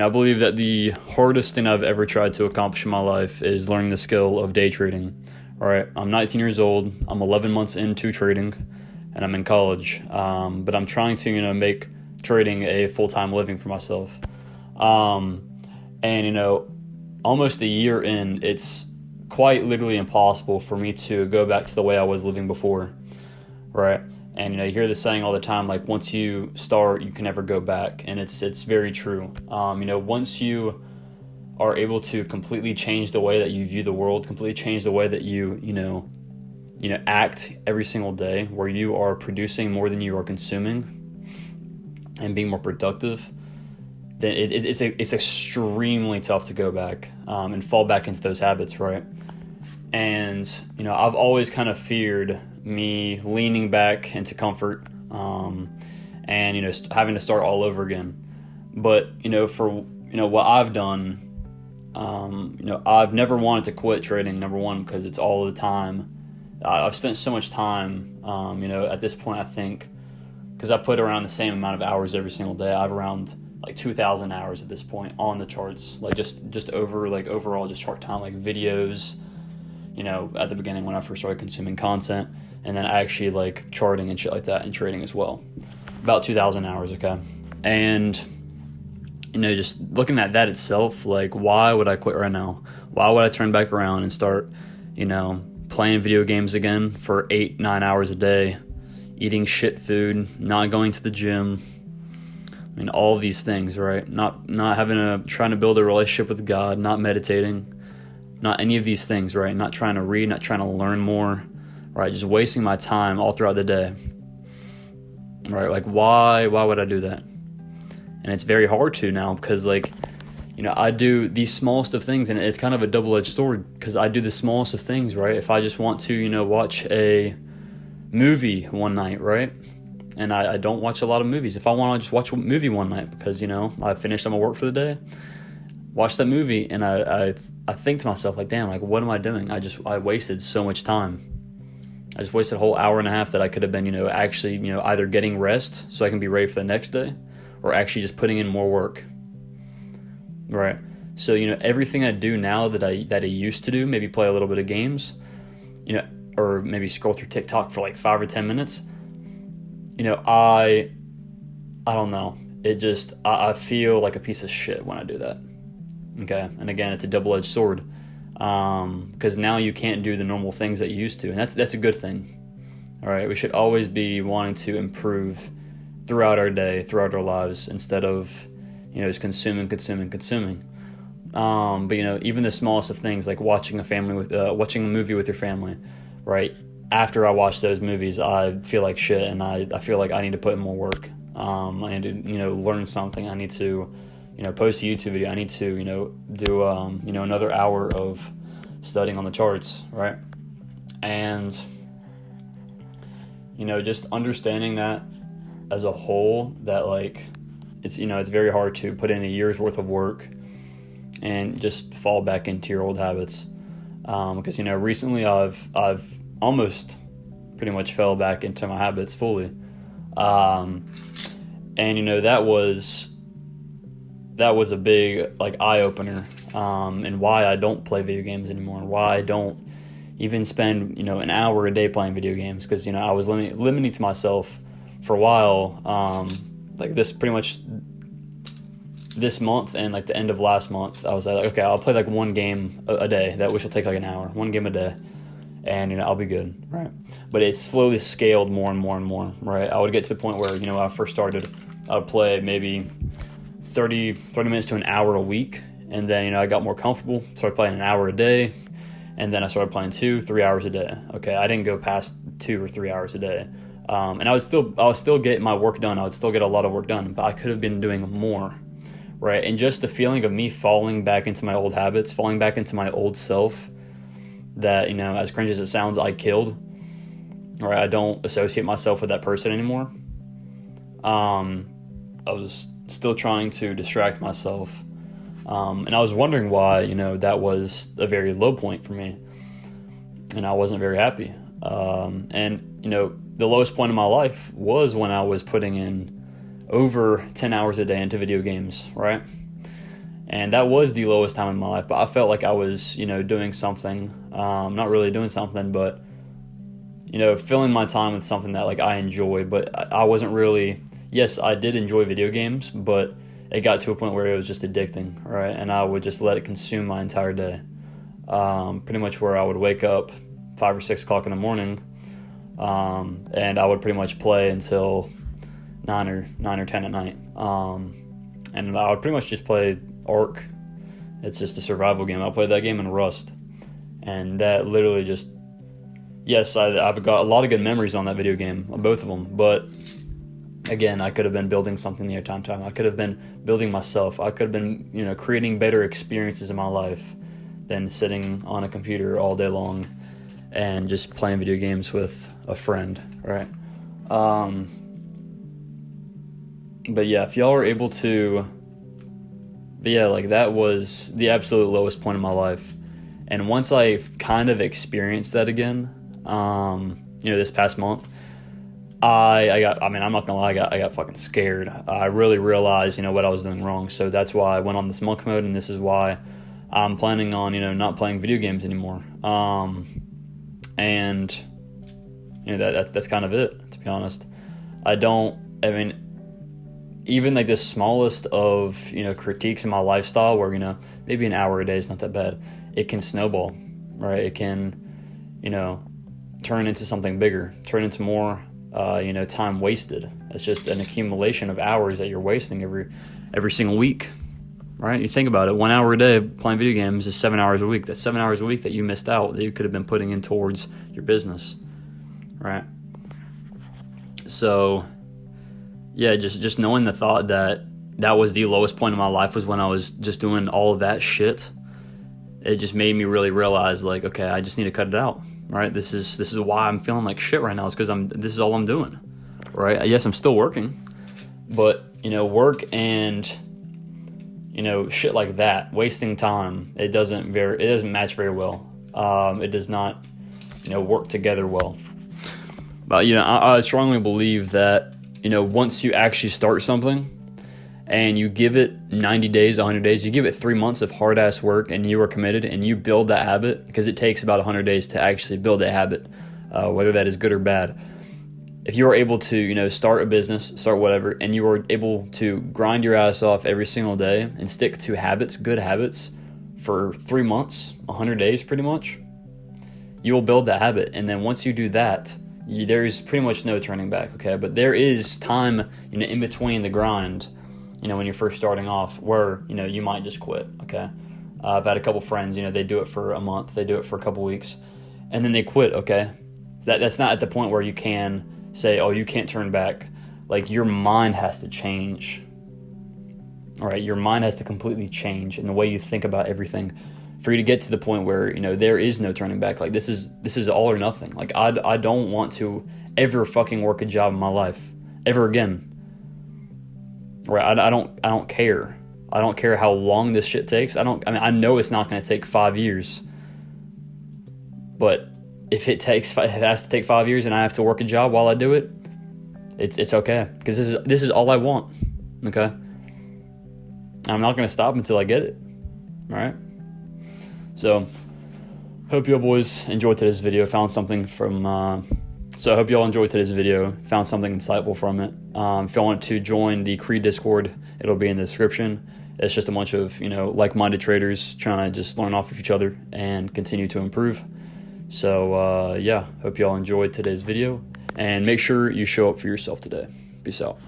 I believe that the hardest thing I've ever tried to accomplish in my life is learning the skill of day trading. All right, I'm 19 years old. I'm 11 months into trading, and I'm in college. But I'm trying to, make trading a full-time living for myself. And almost a year in, it's quite literally impossible for me to go back to the way I was living before, right? And you hear this saying all the time, like once you start, you can never go back, and it's very true. Once you are able to completely change the way that you view the world, completely change the way that you act every single day, where you are producing more than you are consuming, and being more productive, then it's extremely tough to go back and fall back into those habits, right? And I've always kind of feared me leaning back into comfort, and having to start all over again. But for what I've done, I've never wanted to quit trading. Number one, because it's all the time. I've spent so much time. At this point, I think because I put around the same amount of hours every single day, I've around like 2,000 hours at this point on the charts, like just over like overall just chart time, like videos. At the beginning when I first started consuming content, and then actually like charting and shit like that and trading as well. About 2,000 hours, okay? And, just looking at that itself, like why would I quit right now? Why would I turn back around and start, playing video games again for 8-9 hours a day, eating shit food, not going to the gym? I mean, all of these things, right? Not trying to build a relationship with God, not meditating, not any of these things, right? Not trying to read, not trying to learn more, right? Just wasting my time all throughout the day, right? Like, why would I do that? And it's very hard to now because, I do the smallest of things, and it's kind of a double-edged sword because I do the smallest of things, right? If I just want to, watch a movie one night, right? And I don't watch a lot of movies. If I want to just watch a movie one night because, I finished my work for the day, watch that movie, and I think to myself, like, damn, like, what am I doing? I wasted so much time. I just wasted a whole hour and a half that I could have been, actually, either getting rest so I can be ready for the next day, or actually just putting in more work, right? So, everything I do now that I used to do, maybe play a little bit of games, or maybe scroll through TikTok for like 5 or 10 minutes, I don't know. I feel like a piece of shit when I do that. Okay, and again, it's a double-edged sword, because now you can't do the normal things that you used to, and that's a good thing. All right, we should always be wanting to improve throughout our day, throughout our lives, instead of just consuming. But even the smallest of things, like watching a movie with your family, right? After I watch those movies, I feel like shit, and I feel like I need to put in more work. I need to learn something. I need to post a YouTube video. I need to, do, another hour of studying on the charts, right? And, just understanding that as a whole, that like, it's very hard to put in a year's worth of work and just fall back into your old habits. Because, recently I've almost pretty much fell back into my habits fully. And, that was a big like eye-opener, and why I don't play video games anymore, and why I don't even spend an hour a day playing video games, because I was limiting to myself for a while, like this month and like the end of last month. I was like, okay, I'll play like one game a day, which will take like an hour, one game a day, and I'll be good, right? But it slowly scaled more and more and more, right? I would get to the point where when I first started, I would play maybe 30 minutes to an hour a week, and then I got more comfortable, started playing an hour a day, and then I started playing 2-3 hours a day. Okay, I didn't go past 2 or 3 hours a day, and I would still get my work done. I would still get a lot of work done, but I could have been doing more, right? And just the feeling of me falling back into my old habits, falling back into my old self, that as cringe as it sounds, I killed, right? I don't associate myself with that person anymore. I was still trying to distract myself, and I was wondering why that was a very low point for me, and I wasn't very happy. And the lowest point in my life was when I was putting in over 10 hours a day into video games, right? And that was the lowest time in my life, but I felt like I was, doing something, not really doing something, but, filling my time with something that, like, I enjoyed, but I wasn't really, yes, I did enjoy video games, but it got to a point where it was just addicting, right? And I would just let it consume my entire day. Pretty much where I would wake up 5 or 6 o'clock in the morning, and I would pretty much play until 9 or 10 at night. And I would pretty much just play Ark. It's just a survival game. I played that game in Rust, and that literally just, yes, I've got a lot of good memories on that video game, on both of them, but again, I could have been building something the entire time. I could have been building myself. I could have been, creating better experiences in my life than sitting on a computer all day long and just playing video games with a friend, right? But yeah, if y'all are able to, but yeah, like that was the absolute lowest point in my life. And once I kind of experienced that again, this past month, I'm not gonna lie, I got fucking scared. I really realized, what I was doing wrong. So that's why I went on this monk mode, and this is why I'm planning on, not playing video games anymore. And that's kind of it, to be honest. Even like the smallest of, critiques in my lifestyle where, maybe an hour a day is not that bad. It can snowball, right? It can, turn into something bigger, turn into more, time wasted. It's just an accumulation of hours that you're wasting every single week, right? You think about it, 1 hour a day playing video games is 7 hours a week. That's 7 hours a week that you missed out, that you could have been putting in towards your business, right? So, yeah, just knowing the thought that was the lowest point in my life was when I was just doing all of that shit. It just made me really realize, like, okay, I just need to cut it out, right? This is why I'm feeling like shit right now. It's because this is all I'm doing, right? Yes, I'm still working, but work and shit like that, wasting time, it doesn't match very well. It does not work together well. But I strongly believe that once you actually start something and you give it 90 days, 100 days, you give it 3 months of hard ass work and you are committed and you build that habit, because it takes about 100 days to actually build a habit, whether that is good or bad. If you are able to, start a business, start whatever, and you are able to grind your ass off every single day and stick to habits, good habits, for 3 months, 100 days pretty much, you will build that habit. And then once you do that, there's pretty much no turning back, okay? But there is time, in between the grind, when you're first starting off, where, you might just quit, okay? I've had a couple friends, they do it for a month, they do it for a couple weeks, and then they quit, okay? That's not at the point where you can say, oh, you can't turn back. Like, your mind has to change, all right? Your mind has to completely change in the way you think about everything for you to get to the point where, there is no turning back. Like, this is all or nothing. Like, I don't want to ever fucking work a job in my life ever again. Right? I don't care. I don't care how long this shit takes. I know it's not going to take 5 years. But if it has to take 5 years and I have to work a job while I do it, it's okay, because this is all I want. Okay? I'm not going to stop until I get it. All right? So, hope y'all boys enjoyed today's video, found something from, so I hope y'all enjoyed today's video, found something insightful from it. If y'all want to join the Creed Discord, it'll be in the description. It's just a bunch of, like-minded traders trying to just learn off of each other and continue to improve. So, yeah, hope y'all enjoyed today's video, and make sure you show up for yourself today. Peace out.